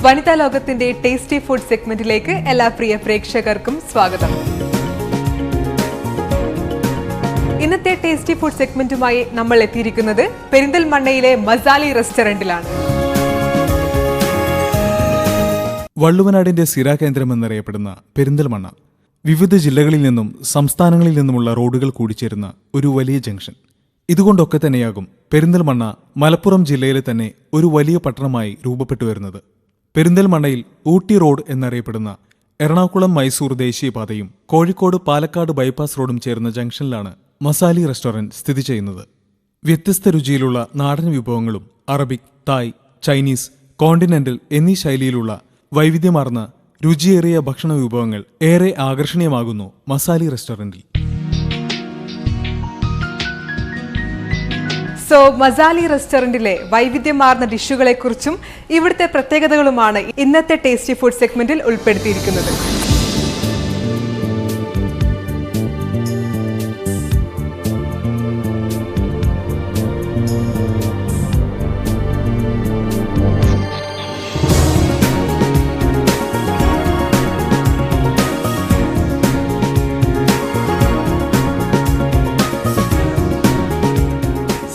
വനിതാ ലോകത്തിന്റെ tasty food സെഗ്മെന്റിലേക്ക് എല്ലാ പ്രിയ പ്രേക്ഷകർക്കും സ്വാഗതം. ഇന്നത്തെ ടേസ്റ്റി ഫുഡ് സെഗ്മെന്റുമായി നമ്മൾ എത്തിയിരിക്കുന്നത് പെരിന്തൽമണ്ണയിലെ മസാലി റെസ്റ്റോറന്റിലാണ്. വള്ളുവനാടിന്റെ സ്ഥിരാകേന്ദ്രം എന്നറിയപ്പെടുന്ന പെരിന്തൽമണ്ണ വിവിധ ജില്ലകളിൽ നിന്നും സംസ്ഥാനങ്ങളിൽ നിന്നുമുള്ള റോഡുകൾ കൂടിച്ചേരുന്ന ഒരു വലിയ ജംഗ്ഷൻ. ഇതുകൊണ്ടൊക്കെ തന്നെയാകും പെരിന്തൽമണ്ണ മലപ്പുറം ജില്ലയിലെ തന്നെ ഒരു വലിയ പട്ടണമായി രൂപപ്പെട്ടു വരുന്നത്. പെരിന്തൽമണ്ണയിൽ ഊട്ടി റോഡ് എന്നറിയപ്പെടുന്ന എറണാകുളം മൈസൂർ ദേശീയപാതയും കോഴിക്കോട് പാലക്കാട് ബൈപ്പാസ് റോഡും ചേർന്ന ജംഗ്ഷനിലാണ് മസാലി റെസ്റ്റോറന്റ് സ്ഥിതി ചെയ്യുന്നത്. വ്യത്യസ്ത രുചിയിലുള്ള നാടൻ വിഭവങ്ങളും അറബിക്, തായ്, ചൈനീസ്, കോണ്ടിനെന്റൽ എന്നീ ശൈലിയിലുള്ള വൈവിധ്യമാർന്ന രുചിയേറിയ ഭക്ഷണ വിഭവങ്ങൾ ഏറെ ആകർഷണീയമാകുന്നു മസാലി റെസ്റ്റോറന്റിൽ. മസാലി റെസ്റ്റോറന്റിലെ വൈവിധ്യമാർന്ന ഡിഷുകളെക്കുറിച്ചും ഇവിടുത്തെ പ്രത്യേകതകളുമാണ് ഇന്നത്തെ ടേസ്റ്റി ഫുഡ് സെഗ്മെന്റിൽ ഉൾപ്പെടുത്തിയിരിക്കുന്നത്.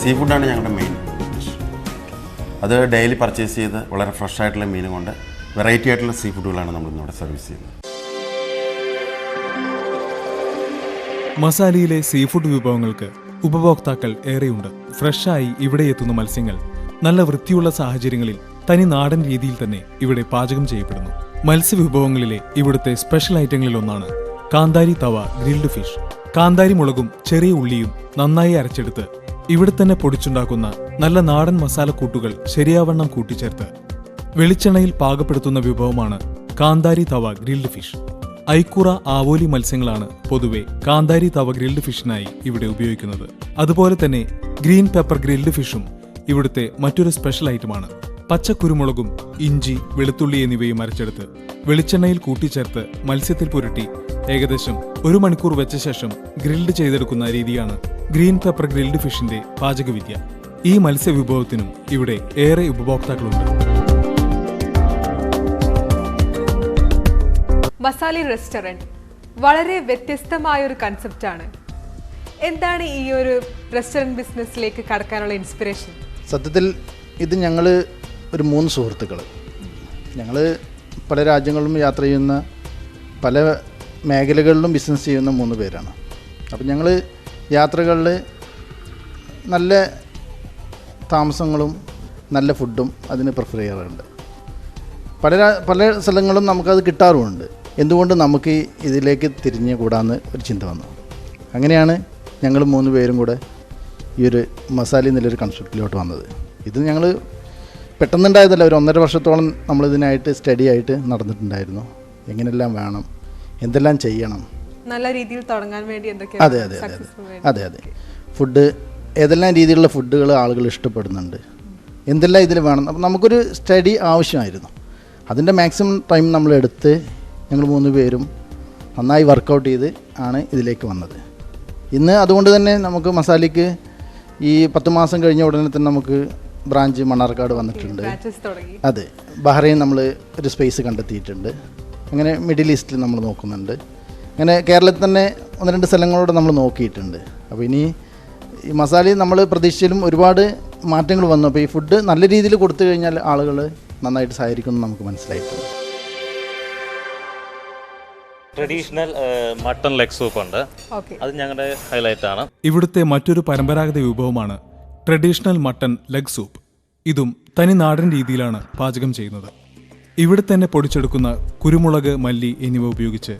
സീ ഫുഡാണ് ഞങ്ങളുടെ മെയിൻ ഡിഷ്. അത് ഡെയിലി പർച്ചേസ് ചെയ്ത് വളരെ ഫ്രഷ് ആയിട്ടുള്ള മീൻ കൊണ്ട് വെറൈറ്റി ആയിട്ടുള്ള സീ ഫുഡുകളാണ് നമ്മൾ ഇന്നിവിടെ സർവീസ് ചെയ്യുന്നത്. മസാലിയിലെ സീ ഫുഡ് വിഭവങ്ങൾക്ക് ഉപഭോക്താക്കൾ ഏറെയുണ്ട്. ഫ്രഷായി ഇവിടെ എത്തുന്ന മത്സ്യങ്ങൾ നല്ല വൃത്തിയുള്ള സാഹചര്യങ്ങളിൽ തനി നാടൻ രീതിയിൽ തന്നെ ഇവിടെ പാചകം ചെയ്യപ്പെടുന്നു. മത്സ്യവിഭവങ്ങളിലെ ഇവിടുത്തെ സ്പെഷ്യൽ ഐറ്റങ്ങളിലൊന്നാണ് കാന്താരി തവ ഗ്രിൽഡ് ഫിഷ്. കാന്താരി മുളകും ചെറിയ ഉള്ളിയും നന്നായി അരച്ചെടുത്ത് ഇവിടെ തന്നെ പൊടിച്ചുണ്ടാക്കുന്ന നല്ല നാടൻ മസാലക്കൂട്ടുകൾ ശരിയാവണ്ണം കൂട്ടിച്ചേർത്ത് വെളിച്ചെണ്ണയിൽ പാകപ്പെടുത്തുന്ന വിഭവമാണ് കാന്താരി തവ ഗ്രിൽഡ് ഫിഷ്. ഐക്കുറ, ആവോലി മത്സ്യങ്ങളാണ് പൊതുവെ കാന്താരി തവ ഗ്രിൽഡ് ഫിഷിനായി ഇവിടെ ഉപയോഗിക്കുന്നത്. അതുപോലെ തന്നെ ഗ്രീൻ പെപ്പർ ഗ്രിൽഡ് ഫിഷും ഇവിടുത്തെ മറ്റൊരു സ്പെഷ്യൽ ഐറ്റമാണ്. പച്ചക്കുരുമുളകും ഇഞ്ചി, വെളുത്തുള്ളി എന്നിവയും അരച്ചെടുത്ത് വെളിച്ചെണ്ണയിൽ കൂട്ടിച്ചേർത്ത് മത്സ്യത്തിൽ പുരട്ടി ഏകദേശം 1 മണിക്കൂർ വെച്ച ശേഷം ഗ്രിൽഡ് ചെയ്തെടുക്കുന്ന രീതിയാണ് ഗ്രീൻ പെപ്പർ ഗ്രിൽഡ് ഫിഷിന്റെ പാചകവിദ്യ. ഈ മത്സ്യവിഭവത്തിനും ഇവിടെ ഏറെ ഉപഭോക്താക്കളുണ്ട്. മസാലി റെസ്റ്റോറന്റ് വളരെ വ്യത്യസ്തമായൊരു കൺസെപ്റ്റാണ്. എന്താണ് ഈ ഒരു റെസ്റ്റോറന്റ് ബിസിനസ്സിലേക്ക് കടക്കാനുള്ള ഇൻസ്പിറേഷൻ? സത്യത്തിൽ ഇത് ഞങ്ങൾ ഒരു 3 സുഹൃത്തുക്കൾ, ഞങ്ങൾ പല രാജ്യങ്ങളിലും യാത്ര ചെയ്യുന്ന, പല മേഖലകളിലും ബിസിനസ് ചെയ്യുന്ന 3 പേരാണ്. അപ്പം ഞങ്ങൾ യാത്രകളിൽ നല്ല താമസങ്ങളും നല്ല ഫുഡും അതിന് പ്രിഫർ ചെയ്യാറുണ്ട്. പല സ്ഥലങ്ങളും നമുക്കത് കിട്ടാറുമുണ്ട്. എന്തുകൊണ്ട് നമുക്ക് ഇതിലേക്ക് തിരിഞ്ഞ് കൂടാന്ന് ഒരു ചിന്ത വന്നു. അങ്ങനെയാണ് ഞങ്ങൾ 3 പേരും കൂടെ ഈ ഒരു മസാലി എന്നുള്ളൊരു കൺസെപ്റ്റിലോട്ട് വന്നത്. ഇത് ഞങ്ങൾ പെട്ടെന്നുണ്ടായതല്ല, ഒരു 1.5 വർഷത്തോളം നമ്മളിതിനായിട്ട് സ്റ്റഡി ആയിട്ട് നടന്നിട്ടുണ്ടായിരുന്നു. എങ്ങനെല്ലാം വേണം, എന്തെല്ലാം ചെയ്യണം, നല്ല രീതിയിൽ തുടങ്ങാൻ വേണ്ടി. അതെ ഫുഡ്, ഏതെല്ലാം രീതിയിലുള്ള ഫുഡുകൾ ആളുകൾ ഇഷ്ടപ്പെടുന്നുണ്ട്, എന്തെല്ലാം ഇതിൽ വേണം. അപ്പം നമുക്കൊരു സ്റ്റഡി ആവശ്യമായിരുന്നു. അതിൻ്റെ മാക്സിമം ടൈം നമ്മളെടുത്ത് ഞങ്ങൾ 3 പേരും നന്നായി വർക്കൗട്ട് ചെയ്ത് ആണ് ഇതിലേക്ക് വന്നത്. ഇന്ന് അതുകൊണ്ട് തന്നെ നമുക്ക് മസാലയ്ക്ക് ഈ 10 മാസം കഴിഞ്ഞ ഉടനെ തന്നെ നമുക്ക് ബ്രാഞ്ച് മണ്ണാർക്കാട് വന്നിട്ടുണ്ട്. അതെ, ബഹ്റൈൻ നമ്മൾ ഒരു സ്പേസ് കണ്ടെത്തിയിട്ടുണ്ട്. അങ്ങനെ മിഡിൽ ഈസ്റ്റിൽ നമ്മൾ നോക്കുന്നുണ്ട്. അങ്ങനെ കേരളത്തിൽ തന്നെ 1-2 സ്ഥലങ്ങളോടെ നമ്മൾ നോക്കിയിട്ടുണ്ട്. അപ്പോൾ ഇനി ഈ മസാലി നമ്മൾ പ്രതീക്ഷിച്ചാലും ഒരുപാട് മാറ്റങ്ങൾ വന്നു. അപ്പോൾ ഈ ഫുഡ് നല്ല രീതിയിൽ കൊടുത്തു കഴിഞ്ഞാൽ ആളുകൾ നന്നായിട്ട് സഹകരിക്കുമെന്ന് നമുക്ക് മനസ്സിലായിട്ടുണ്ട്. ട്രഡീഷണൽ മട്ടൺ ലെഗ് സൂപ്പ് ഉണ്ട്, അത് ഞങ്ങളുടെ ഹൈലൈറ്റ് ആണ്. ഇവിടുത്തെ മറ്റൊരു പരമ്പരാഗത വിഭവമാണ് ട്രഡീഷണൽ മട്ടൺ ലെഗ് സൂപ്പ്. ഇതും തനി നാടൻ രീതിയിലാണ് പാചകം ചെയ്യുന്നത്. ഇവിടെ തന്നെ പൊടിച്ചെടുക്കുന്ന കുരുമുളക്, മല്ലി എന്നിവ ഉപയോഗിച്ച്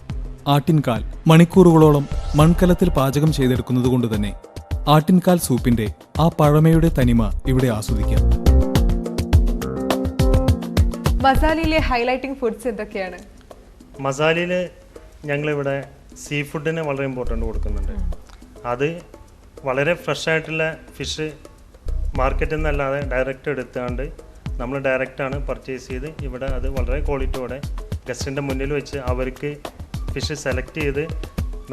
ആട്ടിൻകാൽ മണിക്കൂറുകളോളം മൺകലത്തിൽ പാചകം ചെയ്തെടുക്കുന്നത് കൊണ്ട് തന്നെ ആട്ടിൻകാൽ സൂപ്പിന്റെ ആ പഴമയുടെ തനിമ ഇവിടെ ആസ്വദിക്കാം. മസാലയിലെ ഹൈലൈറ്റിംഗ് ഫുഡ്സ് എന്തൊക്കെയാണ്? മസാലയിൽ ഞങ്ങളിവിടെ സീ ഫുഡിന് വളരെ ഇമ്പോർട്ടൻ്റ് കൊടുക്കുന്നുണ്ട്. അത് വളരെ ഫ്രഷ് ആയിട്ടുള്ള ഫിഷ് മാർക്കറ്റിൽ നിന്നല്ലാതെ ഡയറക്റ്റ് എടുത്തുകൊണ്ട് നമ്മൾ ഡയറക്റ്റാണ് പർച്ചേസ് ചെയ്ത് ഇവിടെ അത് വളരെ ക്വാളിറ്റിയോടെ ഗസ്റ്റിൻ്റെ മുന്നിൽ വെച്ച് അവർക്ക് ഫിഷ് സെലക്ട് ചെയ്ത്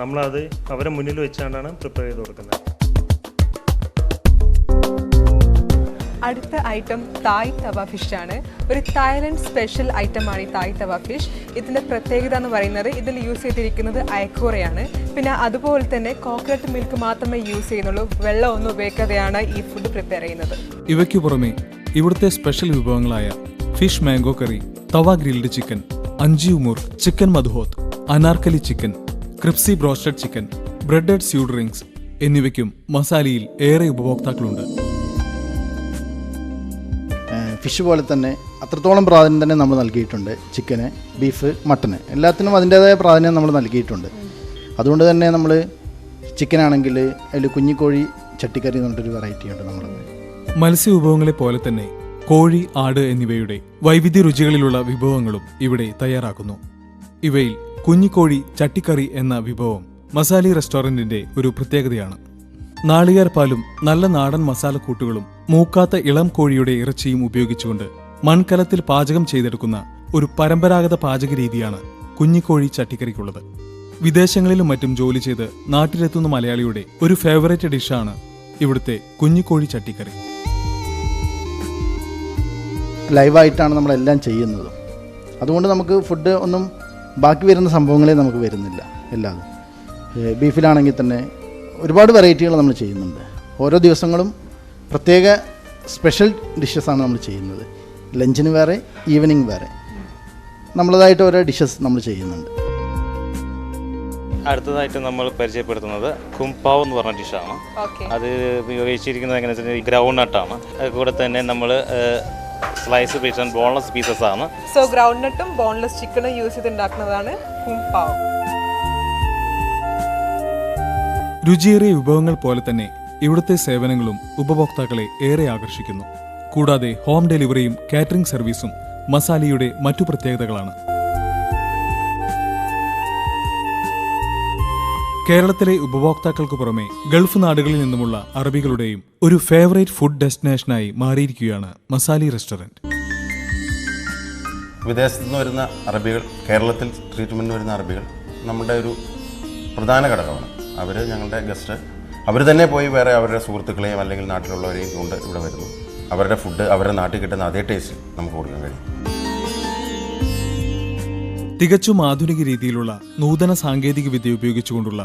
നമ്മളത് അവരെ മുന്നിൽ വെച്ചാണ് പ്രിപ്പയർ ചെയ്ത് കൊടുക്കുന്നത്. അടുത്ത ഐറ്റം തായ് തവ ഫിഷ് ആണ്. ഒരു തായ്ലൻഡ് സ്പെഷ്യൽ ഐറ്റമാണ് ഈ തായ് തവ ഫിഷ്. ഇതിൻ്റെ പ്രത്യേകത എന്ന് പറയുന്നത് ഇതിൽ യൂസ് ചെയ്തിരിക്കുന്നത് അയക്കൂറയാണ്. പിന്നെ അതുപോലെ തന്നെ കോക്കനട്ട് മിൽക്ക് മാത്രമേ യൂസ് ചെയ്യുന്നുള്ളൂ. വെള്ളമൊന്നും ഉപയോഗിക്കാതെയാണ് ഈ ഫുഡ് പ്രിപ്പയർ ചെയ്യുന്നത്. ഇവയ്ക്കു പുറമെ ഇവിടുത്തെ സ്പെഷ്യൽ വിഭവങ്ങളായ fish mango curry, tawa grilled chicken, അഞ്ചി ഉമൂർ, ചിക്കൻ മധുഹോത്ത്, Anarkali chicken, crispy broasted chicken, breaded squid rings എന്നിവയ്ക്കും മസാലയിൽ ഏറെ ഉപഭോക്താക്കളുണ്ട്. ഫിഷ് പോലെ തന്നെ അത്രത്തോളം പ്രാധാന്യം തന്നെ നമ്മൾ നൽകിയിട്ടുണ്ട്. ചിക്കന്, ബീഫ്, മട്ടന് എല്ലാത്തിനും അതിൻ്റേതായ പ്രാധാന്യം നമ്മൾ നൽകിയിട്ടുണ്ട്. അതുകൊണ്ട് തന്നെ നമ്മൾ ചിക്കനാണെങ്കിൽ അതിൽ കുഞ്ഞിക്കോഴി ചട്ടിക്കറി എന്ന് പറഞ്ഞിട്ടൊരു വെറൈറ്റി ഉണ്ട് നമ്മളത്. മത്സ്യ വിഭവങ്ങളെ പോലെ തന്നെ കോഴി, ആട് എന്നിവയുടെ വൈവിധ്യ രുചികളിലുള്ള വിഭവങ്ങളും ഇവിടെ തയ്യാറാക്കുന്നു. ഇവയിൽ കുഞ്ഞിക്കോഴി ചട്ടിക്കറി എന്ന വിഭവം മസാലി റെസ്റ്റോറന്റിന്റെ ഒരു പ്രത്യേകതയാണ്. നാളികേർ പാലും നല്ല നാടൻ മസാലക്കൂട്ടുകളും മൂക്കാത്ത ഇളം കോഴിയുടെ ഇറച്ചിയും ഉപയോഗിച്ചുകൊണ്ട് മൺകലത്തിൽ പാചകം ചെയ്തെടുക്കുന്ന ഒരു പരമ്പരാഗത പാചക രീതിയാണ് കുഞ്ഞിക്കോഴി ചട്ടിക്കറിക്കുള്ളത്. വിദേശങ്ങളിലും മറ്റും ജോലി ചെയ്ത് നാട്ടിലെത്തുന്ന മലയാളിയുടെ ഒരു ഫേവറേറ്റ് ഡിഷാണ് ഇവിടുത്തെ കുഞ്ഞിക്കോഴി ചട്ടിക്കറി. ലൈവായിട്ടാണ് നമ്മളെല്ലാം ചെയ്യുന്നത്. അതുകൊണ്ട് നമുക്ക് ഫുഡ് ഒന്നും ബാക്കി വരുന്ന സംഭവങ്ങളെ നമുക്ക് വരുന്നില്ല. എല്ലാതും ബീഫിലാണെങ്കിൽ തന്നെ ഒരുപാട് വെറൈറ്റികൾ നമ്മൾ ചെയ്യുന്നുണ്ട്. ഓരോ ദിവസങ്ങളും പ്രത്യേക സ്പെഷ്യൽ ഡിഷസാണ് നമ്മൾ ചെയ്യുന്നത്. ലഞ്ചിന് വേറെ, ഈവനിങ് വേറെ, നമ്മളതായിട്ട് ഓരോ ഡിഷസ് നമ്മൾ ചെയ്യുന്നുണ്ട്. അടുത്തതായിട്ട് നമ്മൾ പരിചയപ്പെടുത്തുന്നത് കുംപാവ് എന്ന് പറഞ്ഞ ഡിഷാണ്. അത് ഉപയോഗിച്ചിരിക്കുന്നത് എങ്ങനെയാണെന്ന് വെച്ചാൽ ഗ്രൗണ്ട് നട്ടാണ്. കൂടെ തന്നെ നമ്മൾ slice piece and boneless pieces ആണ്. സോ ഗ്രൗണ്ട് നട്ടും ബോൺലെസ് ചിക്കനും യൂസ് ചെയ്തുണ്ടാക്കുന്നതാണ് കുംപാവ്. രുചിയേറിയ വിഭവങ്ങൾ പോലെ തന്നെ ഇവിടുത്തെ സേവനങ്ങളും ഉപഭോക്താക്കളെ ഏറെ ആകർഷിക്കുന്നു. കൂടാതെ ഹോം ഡെലിവറിയും കാറ്ററിംഗ് സർവീസും മസാലയുടെ മറ്റു പ്രത്യേകതകളാണ്. കേരളത്തിലെ ഉപഭോക്താക്കൾക്ക് പുറമെ ഗൾഫ് നാടുകളിൽ നിന്നുമുള്ള അറബികളുടെയും ഒരു ഫേവറേറ്റ് ഫുഡ് ഡെസ്റ്റിനേഷനായി മാറിയിരിക്കുകയാണ് മസാലി റെസ്റ്റോറന്റ്. വിദേശത്തു നിന്ന് വരുന്ന അറബികൾ, കേരളത്തിൽ ട്രീറ്റ്മെൻറ്റിന് വരുന്ന അറബികൾ നമ്മുടെ ഒരു പ്രധാന ഘടകമാണ്. അവർ ഞങ്ങളുടെ ഗസ്റ്റ്, അവർ തന്നെ പോയി വേറെ അവരുടെ സുഹൃത്തുക്കളെയും അല്ലെങ്കിൽ നാട്ടിലുള്ളവരെയും കൊണ്ട് ഇവിടെ വരുന്നു. അവരുടെ ഫുഡ് അവരുടെ നാട്ടിൽ കിട്ടുന്ന അതേ ടേസ്റ്റ് നമുക്ക് കൊടുക്കാൻ കഴിയും. തികച്ചും ആധുനിക രീതിയിലുള്ള നൂതന സാങ്കേതിക വിദ്യ ഉപയോഗിച്ചുകൊണ്ടുള്ള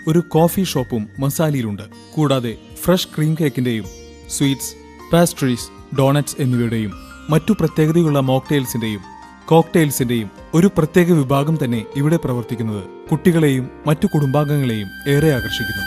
ഒരു കോഫി ഷോപ്പും മസാലിയിലുണ്ട്. കൂടാതെ ഫ്രഷ് ക്രീം കേക്കിന്റെയും സ്വീറ്റ്സ്, പാസ്ട്രീസ്, ഡോണറ്റ്സ് എന്നിവയുടെയും മറ്റു പ്രത്യേകതയുള്ള മോക്ടെയിൽസിന്റെയും കോക്ടെയിൽസിന്റെയും ഒരു പ്രത്യേക വിഭാഗം തന്നെ ഇവിടെ പ്രവർത്തിക്കുന്നത് കുട്ടികളെയും മറ്റു കുടുംബാംഗങ്ങളെയും ഏറെ ആകർഷിക്കുന്നു.